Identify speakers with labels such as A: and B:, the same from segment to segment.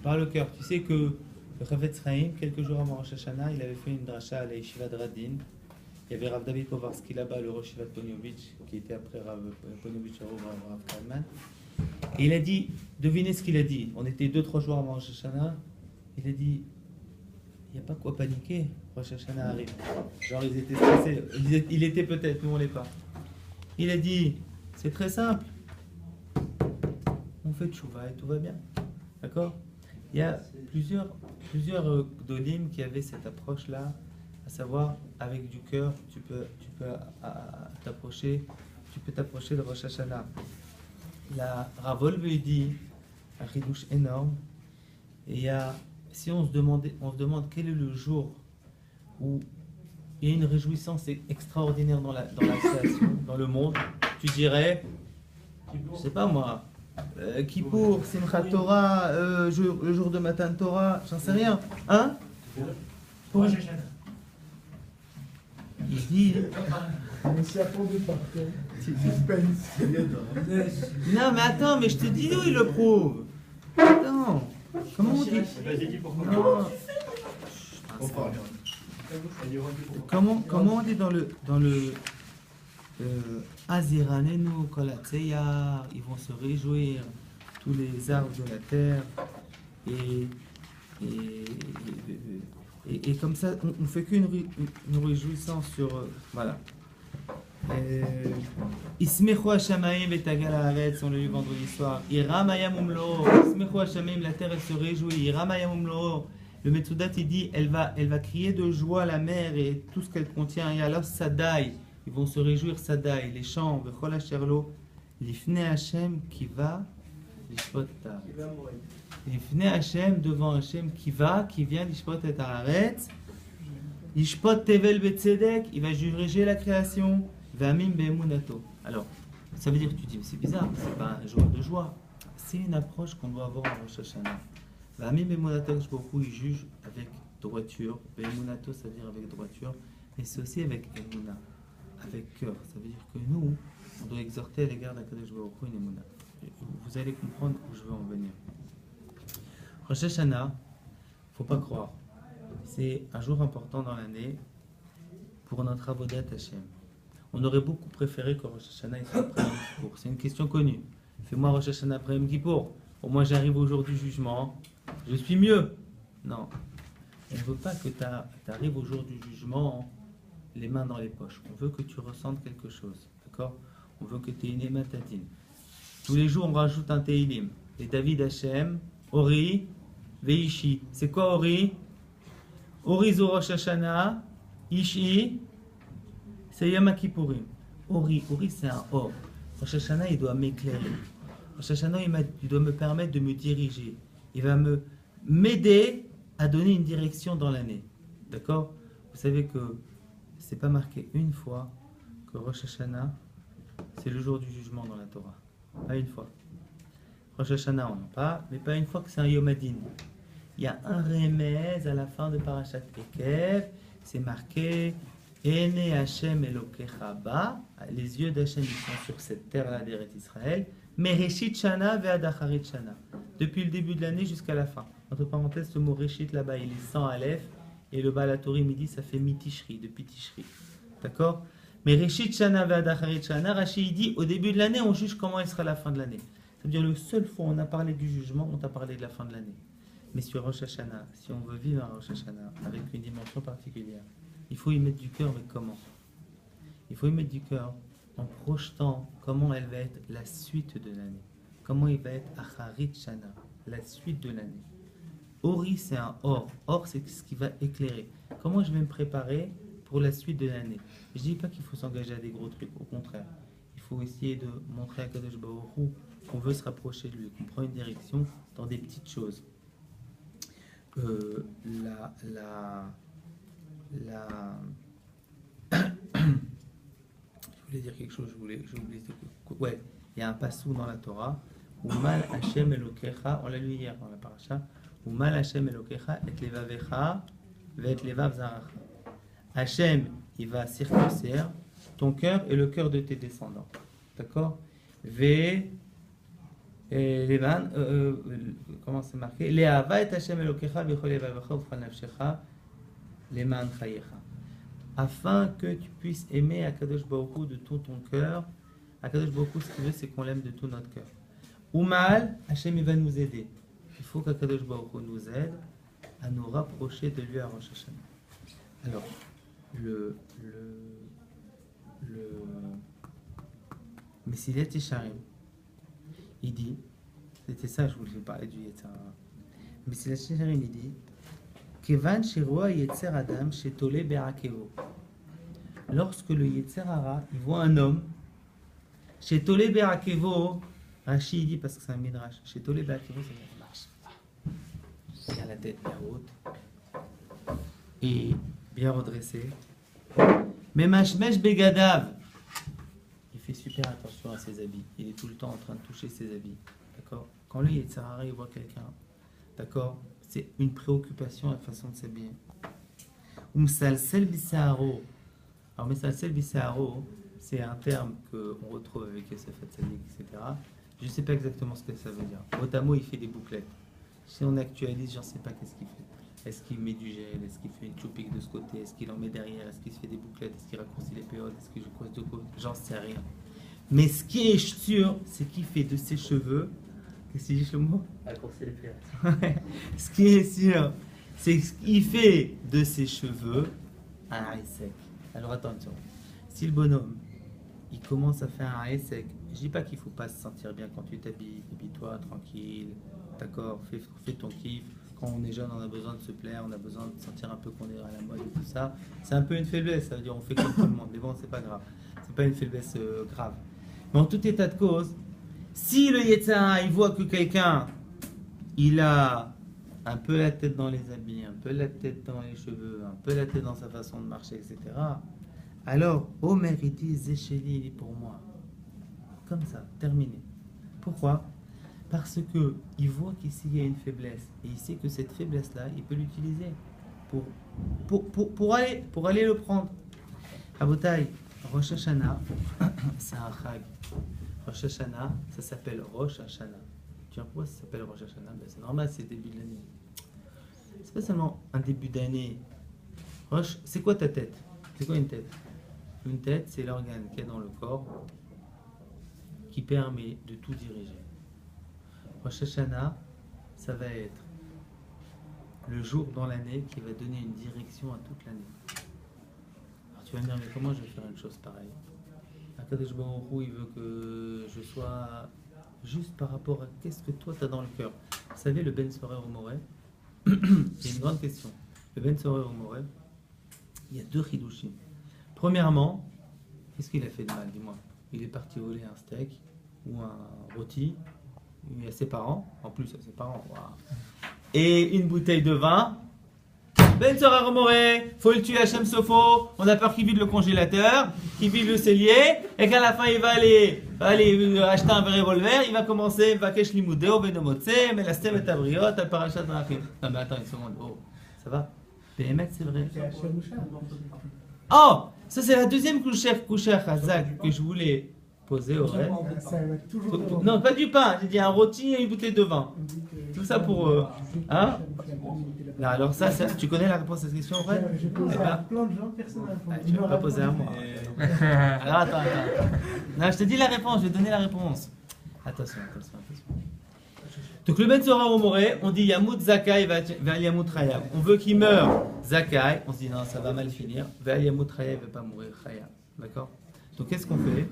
A: par le cœur. Tu sais que le Chavetz Chaim, quelques jours avant Rosh Hashanah, il avait fait une dracha à la Yeshiva de Radin. Il y avait Rav David Povarsky là-bas, le Rosh Yeshiva de Ponyovitch, qui était après Rav Ponyovitch, Rav Kalman. Et il a dit, devinez ce qu'il a dit. On était 2-3 jours avant Rosh Hashanah. Il a dit, il n'y a pas quoi paniquer, Rosh Hashanah arrive. Genre ils étaient stressés. Il était peut-être, nous on l'est pas. Il a dit, c'est très simple. On fait tchouva et tout va bien. D'accord? Il y a plusieurs gdolim qui avaient cette approche-là, à savoir, avec du cœur, tu peux t'approcher de Rosh Hashanah. La Ravol lui dit un ridouche énorme. Et si on se demande quel est le jour où il y a une réjouissance extraordinaire dans la création, dans le monde, tu dirais, je sais pas moi, Kippour, Simchat Torah, le jour de Matan Torah, j'en sais rien. Hein? Pour... Il dit. Non, mais attends, mais je te dis où il le prouve. Attends, comment on dit? Comment on dit dans le Aziranenu Kolatseyar, ils vont se réjouir, tous les arbres de la terre, et comme ça, on ne fait qu'une réjouissance sur. Voilà. Ismechu Hashamayim v'tagal haaretz, on l'a lu vendredi soir. Iram hayam umlo, Ismechu Hashamayim, la terre elle se réjouit. Iram hayam umlo. Le Metzudat il dit, elle va crier de joie la mer et tout ce qu'elle contient. Et alors Sadai, ils vont se réjouir Sadai, les champs, v'chol asherlo, l'ifne Hashem qui va, l'ishpot ta. L'ifne Hashem devant Hashem qui vient l'ishpot et haaretz. L'ishpot tevel betzedek, il va juger la création. V'amim be'emunato. Alors, ça veut dire que tu dis, c'est bizarre, c'est pas un jour de joie. C'est une approche qu'on doit avoir en Rosh Hashanah. V'amim be'emunato, beaucoup ils jugent avec droiture. Be'emunato, ça veut dire avec droiture, mais c'est aussi avec emuna, avec cœur. Ça veut dire que nous, on doit exhorter à l'égard d'Akadosh Baruch Hu une emuna. Vous allez comprendre où je veux en venir. Rosh Hashanah, faut pas croire, c'est un jour important dans l'année pour notre avodat Hashem. On aurait beaucoup préféré que Rosh Hashanah soit après Yom Kippour. C'est une question connue. Fais-moi Rosh Hashanah après Yom Kippour. Au moins j'arrive au jour du jugement. Je suis mieux. Non. On ne veut pas que tu arrives au jour du jugement les mains dans les poches. On veut que tu ressentes quelque chose. D'accord? On veut que tu aies une ématadine. Tous les jours on rajoute un Teilim. Et David Hashem, Ori, Veishi. C'est quoi Ori? Ori zo Rosh Hashanah, Ishi. C'est Yom Kippourim. Ori c'est un or. Rosh Hashanah, il doit m'éclairer. Rosh Hashanah, il doit me permettre de me diriger. Il va m'aider à donner une direction dans l'année. D'accord? Vous savez que c'est pas marqué une fois que Rosh Hashanah, c'est le jour du jugement dans la Torah. Pas une fois. Rosh Hashanah, on n'en parle, mais pas une fois que c'est un Yom Hadin. Il y a un remez à la fin de Parashat Ekev, c'est marqué Ene Hashem Elokecha ba, les yeux d'Hachem sont sur cette terre-là d'Eretz Israël, Mereshit Shana ve'adacharit Shana, depuis le début de l'année jusqu'à la fin. Entre parenthèses, ce mot Reshit là-bas, il est sans Aleph, et le Balatori midi, ça fait Mitishri, depuis Tishri. D'accord? Mereshit Shana ve'adacharit Shana, Rashi dit, au début de l'année, on juge comment elle sera la fin de l'année. C'est-à-dire, le seul fois où on a parlé du jugement, on t'a parlé de la fin de l'année. Mais sur Rosh Hashanah, si on veut vivre un Rosh Hashanah avec une dimension particulière, il faut y mettre du cœur, mais comment? Il faut y mettre du cœur en projetant comment elle va être la suite de l'année. Comment il va être Acharit Shana, la suite de l'année. Ori, c'est un or. Or, c'est ce qui va éclairer. Comment je vais me préparer pour la suite de l'année? Je ne dis pas qu'il faut s'engager à des gros trucs, au contraire. Il faut essayer de montrer à Kadosh Baruch Hu qu'on veut se rapprocher de lui, qu'on prend une direction dans des petites choses. Je voulais dire quelque chose, j'ai oublié. Ouais, il y a un passou dans la Torah. Umal Hashem Elokecha, on l'a lu hier dans la paracha. Umal Hashem Elokecha et levavecha ve'et levav zaracha. Hashem, il va circoncire ton cœur et le cœur de tes descendants. D'accord? Levan, comment c'est marqué? Le'ava et Hashem Elokecha v'chol levavecha ufchal nafshecha leman chayecha. Afin que tu puisses aimer Akadosh Baruch Hu de tout ton cœur. Akadosh Baruch Hu, ce qu'il veut, c'est qu'on l'aime de tout notre cœur. Ou mal, Hashem il va nous aider. Il faut qu'Akadosh Baruch Hu nous aide à nous rapprocher de lui à Rosh Hashanah. Alors, le Mesilat Yesharim, il dit, c'était ça, je voulais parler du Yetzer Hara. Mesilat Yesharim, il dit, Kevan Sheroa Yetzer Adam Shetole Be'akevo. Lorsque le Yetzer Hara, il voit un homme, Shetole Be'akevo, Rashi il dit, parce que c'est un midrash, Shetole Be'akevo, ça marche. Il a la tête bien haute et bien redressée. Mais Mashmesh Begadav, il fait super attention à ses habits. Il est tout le temps en train de toucher ses habits. D'accord? Quand lui, Yetzer Hara, il voit quelqu'un, d'accord? C'est une préoccupation, la façon de s'habiller. Umsalsel Bisaharo. Alors, Umsalsel Bisaharo, c'est un terme qu'on retrouve avec Yosef Hatzadik, etc. Je ne sais pas exactement ce que ça veut dire. Mot, il fait des bouclettes. Si on actualise, je ne sais pas qu'est-ce qu'il fait. Est-ce qu'il met du gel? Est-ce qu'il fait une choupik de ce côté? Est-ce qu'il en met derrière? Est-ce qu'il se fait des bouclettes? Est-ce qu'il raccourcit les périodes? Est-ce qu'il croise de côté? J'en sais rien. Mais ce qui est sûr, c'est qu'il fait de ses cheveux. Qu'est-ce que tu dis le mot?
B: Raccourcir les périodes.
A: Ce qui est sûr, c'est qu'il fait de ses cheveux un haï sec. Alors attention, si le bonhomme il commence à faire un haï sec, je dis pas qu'il faut pas se sentir bien quand tu t'habilles, habille-toi tranquille, d'accord, fais ton kiff. Quand on est jeune, on a besoin de se plaire, on a besoin de sentir un peu qu'on est à la mode et tout ça. C'est un peu une faiblesse, ça veut dire on fait comme tout le monde, mais bon, c'est pas grave. C'est pas une faiblesse grave. Mais en tout état de cause, si le Yetzer Hara, il voit que quelqu'un, il a un peu la tête dans les habits, un peu la tête dans les cheveux, un peu la tête dans sa façon de marcher, etc. Alors, Omer, il dit, Zécheli, il est pour moi. Comme ça, terminé. Pourquoi? Parce que il voit qu'ici il y a une faiblesse et il sait que cette faiblesse-là, il peut l'utiliser pour aller le prendre. Rabotai, Rosh Hashanah, c'est un chag. Rosh Hashanah, ça s'appelle Rosh Hashanah. Tu vois pourquoi ça s'appelle Rosh Hashanah? Ben, c'est normal, c'est le début de l'année. C'est pas seulement un début d'année. Rosh, c'est quoi ta tête? C'est quoi une tête? Une tête, c'est l'organe qu'il y a dans le corps qui permet de tout diriger. Rosh Hashanah, ça va être le jour dans l'année qui va donner une direction à toute l'année. Alors tu vas me dire, mais comment je vais faire une chose pareille? Akadosh Baruch Hu, il veut que je sois juste par rapport à qu'est-ce que toi tu as dans le cœur. Vous savez, le Ben Sorer au Moreh, c'est une grande question. Le Ben Sorer au Moreh, il y a deux chidushim. Premièrement, qu'est-ce qu'il a fait de mal, dis-moi? Il est parti voler un steak ou un rôti. Il a ses parents, en plus à ses parents, wow. Et une bouteille de vin. Ben Sorer au Moreh, faut le tuer Hachem Sofo. On a peur qu'il vide le congélateur, qu'il vide le cellier, et qu'à la fin il va aller acheter un vrai revolver. Il va commencer Vakesh Limudeo, Benomotse, Melastem et Abriot, Al Parashat Malachim. Non mais attends une seconde, oh, ça va? PMX c'est vrai. Oh, ça c'est la deuxième couchère Chazak que je voulais poser au rêve. Non, pas du pain, j'ai dit un rôti et une bouteille de vin. Tout ça pour hein? Non, alors ça, tu connais la réponse à cette question, en fait?
C: J'ai posé à plein de gens, personne n'a répondu.
A: Tu ne vas pas poser à moi. Alors attends. Non, je te dis la réponse, je vais donner la réponse. Attention. Donc le Ben Sorer au Moreh, on dit Yamout Zakai vers Yamout Chayab. On veut qu'il meure Zakai, on se dit non, ça va mal finir. Vers Yamout Chayab, il ne va pas mourir Chayab. D'accord? Donc qu'est-ce qu'on fait?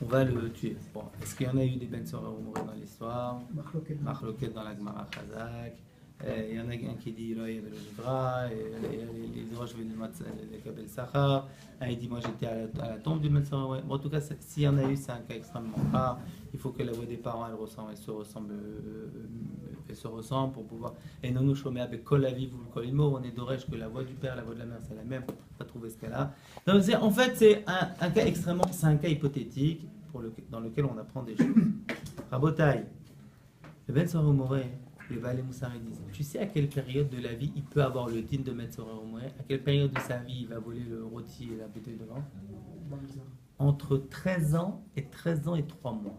A: On va le tuer. Bon, est-ce qu'il y en a eu des Ben Sorer au Moreh dans l'histoire? Machloket dans la Gemara Chazak. Il y en a un qui dit là il y avait le Jivra, les roches venaient de Kabel Sachar. Il dit moi j'étais à la tombe du Ben Sorer. Bon, en tout cas, s'il y en a eu, c'est un cas extrêmement rare. Il faut que la voix des parents elle se ressemble pour pouvoir. Et non nous chômer avec Kol Aviv ou le Kol Imo, on est d'Oresh que la voix du père, la voix de la mère c'est la même. On va trouver ce cas-là. Donc en fait c'est un cas extrêmement, c'est un cas hypothétique dans lequel on apprend des choses. Rabotai, le Ben Sorer au Moreh. Les Baalei Moussar disent, tu sais à quelle période de la vie il peut avoir le din de Ben Sorer au Moreh? À quelle période de sa vie il va voler le rôti et la bouteille de vin? Entre 13 ans et 3 mois.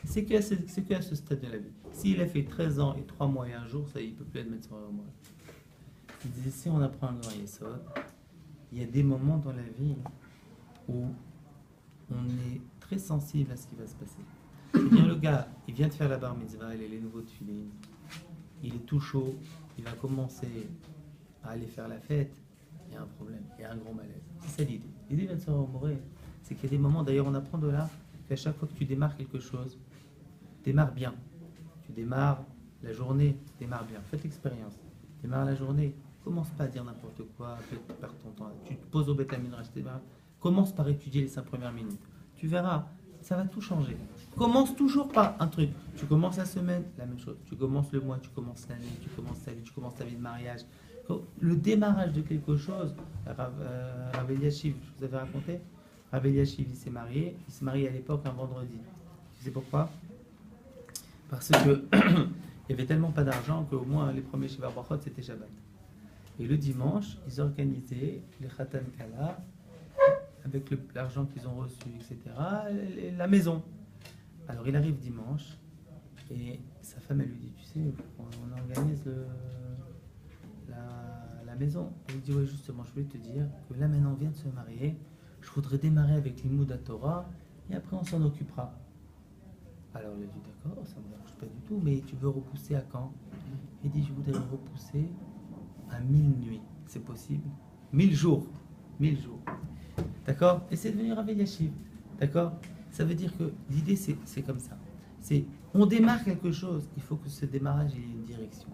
A: C'est qu'à ce stade de la vie. S'il a fait 13 ans et 3 mois et 1 jour, ça, il ne peut plus être médecin au moins. Il disait, si on apprend un grand yesod, il y a des moments dans la vie où on est très sensible à ce qui va se passer. C'est-à-dire, le gars, il vient de faire la bar mitzvah, il a les nouveaux tefilines, il est tout chaud, il va commencer à aller faire la fête, il y a un problème, il y a un gros malaise. C'est ça l'idée. L'idée de Sarah Omoré, c'est qu'il y a des moments, d'ailleurs on apprend de là, qu'à chaque fois que tu démarres quelque chose, démarre bien. Tu démarres la journée, démarre bien. Faites l'expérience. Démarre la journée, commence pas à dire n'importe quoi, perds ton temps. Tu te poses au Beth Midrash, commence par étudier les 5 premières minutes. Tu verras, ça va tout changer. Commence toujours par un truc. Tu commences la semaine, la même chose. Tu commences le mois, tu commences l'année, tu commences ta vie, tu commences ta vie de mariage. Le démarrage de quelque chose, Rav Eliashiv, je vous avais raconté, Rav Eliashiv, il s'est marié à l'époque un vendredi. Tu sais pourquoi? Parce que il y avait tellement pas d'argent qu'au moins les premiers Shiva Brachot c'était Shabbat. Et le dimanche, ils organisaient les Khatan Kala avec l'argent qu'ils ont reçu, etc. La maison. Alors il arrive dimanche et sa femme elle lui dit, tu sais, on organise la maison. Elle lui dit, oui justement, je voulais te dire que là maintenant on vient de se marier, je voudrais démarrer avec l'Imoud Torah et après on s'en occupera. Alors il a dit, d'accord, ça ne me dérange pas du tout, mais tu veux repousser à quand? Il dit, je voudrais repousser à 1000 nuits, c'est possible? 1000 jours, 1000 jours. D'accord? Et c'est devenu Rav Eliashiv. D'accord? Ça veut dire que l'idée c'est comme ça. On démarre quelque chose, il faut que ce démarrage ait une direction.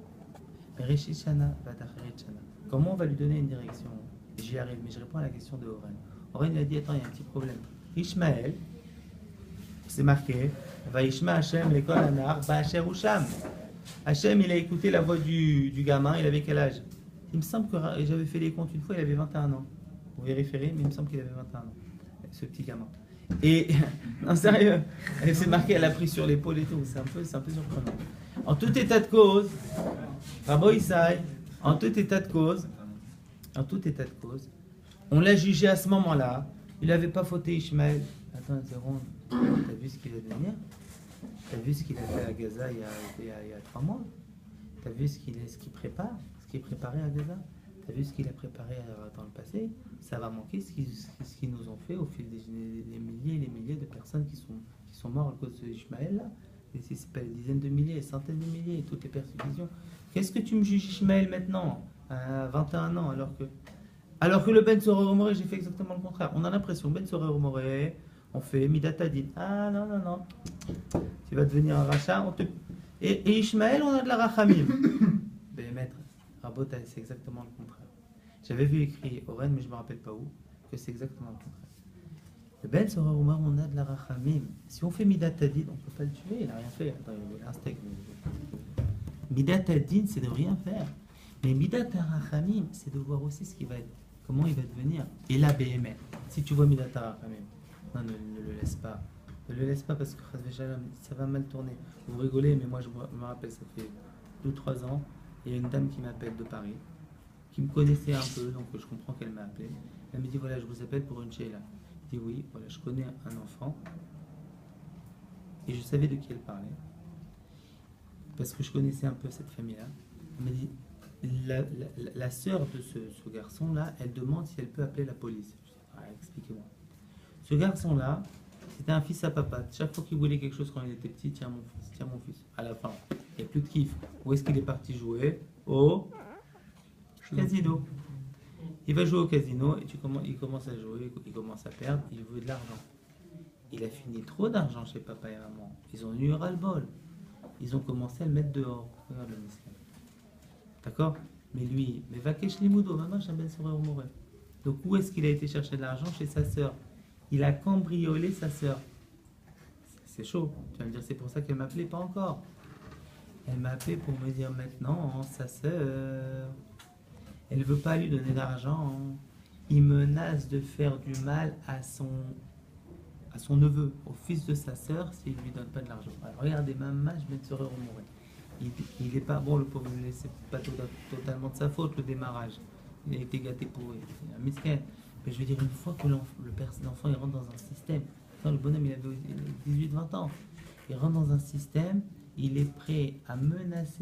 A: Reshit Shana, Vadacharet Shana. Comment on va lui donner une direction? J'y arrive, mais je réponds à la question de Oren. Oren il a dit, attends, il y a un petit problème. Ishmaël, c'est marqué, Vaishma Hashem l'école anar, Ba'asher Usham. Hashem, il a écouté la voix du gamin, il avait quel âge? Il me semble que j'avais fait les comptes une fois, il avait 21 ans. Vous vérifierez, mais il me semble qu'il avait 21 ans, ce petit gamin. Et, non sérieux, elle s'est marquée, elle a pris sur l'épaule et tout, c'est un peu surprenant. En tout état de cause, Rabbi Isai, en tout état de cause, on l'a jugé à ce moment-là, il n'avait pas fauté Ishmaël. Attends, Zéron, t'as vu ce qu'il va devenir? T'as vu ce qu'il a fait à Gaza il y a 3 mois? T'as vu ce qu'il prépare? Ce qui est préparé à Gaza? T'as vu ce qu'il a préparé dans le passé? Ça va manquer ce qu'ils nous ont fait au fil des milliers et les milliers de personnes qui sont mortes à cause de Ishmaël là. Et c'est pas des dizaines de milliers, des centaines de milliers, et toutes les persécutions. Qu'est-ce que tu me juges Ishmaël maintenant, à 21 ans, alors que le Ben Soror Omoré, j'ai fait exactement le contraire. On a l'impression, Ben Soror Omoré, on fait Midatadin. Ah non, tu vas devenir un rachat. Et Ishmaël, on a de la rachamim. Ben maître, Rabota, c'est exactement le contraire. J'avais vu écrit au Rennes, mais je ne me rappelle pas où, que c'est exactement le contraire. Le Ben Soror Omar, on a de la rachamim. Si on fait Midatadin, on ne peut pas le tuer, il n'a rien fait. Attends, il voulait un steak. Midatadin, c'est de rien faire. Mais Midat Rachamim, c'est de voir aussi ce qui va être, comment il va devenir. Et là, BMR, si tu vois Midat Rachamim, non, ne le laisse pas. Ne le laisse pas parce que ça va mal tourner. Vous rigolez, mais moi je me rappelle, ça fait 2-3 ans, il y a une dame qui m'appelle de Paris, qui me connaissait un peu, donc je comprends qu'elle m'a appelé. Elle me dit, voilà, je vous appelle pour une sheila. Je dis, oui, voilà, je connais un enfant, et je savais de qui elle parlait, parce que je connaissais un peu cette famille-là. Elle m'a dit, la sœur de ce garçon-là, elle demande si elle peut appeler la police. Je dis, ah, expliquez-moi. Ce garçon-là, c'était un fils à papa. Chaque fois qu'il voulait quelque chose quand il était petit, tiens mon fils. À la fin, il n'y a plus de kiff. Où est-ce qu'il est parti jouer? Au casino. Il va jouer au casino et il commence à jouer, il commence à perdre, il veut de l'argent. Il a fini trop d'argent chez papa et maman. Ils ont eu ras-le-bol. Ils ont commencé à le mettre dehors. Regarde le monsieur. D'accord? Mais lui, mais Vakesh Limoudo, maman, j'ai un Ben Soror Omoré. Donc où est-ce qu'il a été chercher de l'argent? Chez sa sœur. Il a cambriolé sa sœur. C'est chaud. Tu vas me dire, c'est pour ça qu'elle m'a appelé, pas encore. Elle m'a appelé pour me dire maintenant, sa sœur, elle ne veut pas lui donner d'argent. Il menace de faire du mal à son neveu, au fils de sa sœur, s'il ne lui donne pas de l'argent. Alors regardez, maman, je vais te remonter. Il n'est pas bon, le pauvre, c'est pas totalement de sa faute le démarrage. Il a été gâté pour un miskin. Mais je veux dire, une fois que l'enfant il rentre dans un système, le bonhomme il avait 18-20 ans, il rentre dans un système, il est prêt à menacer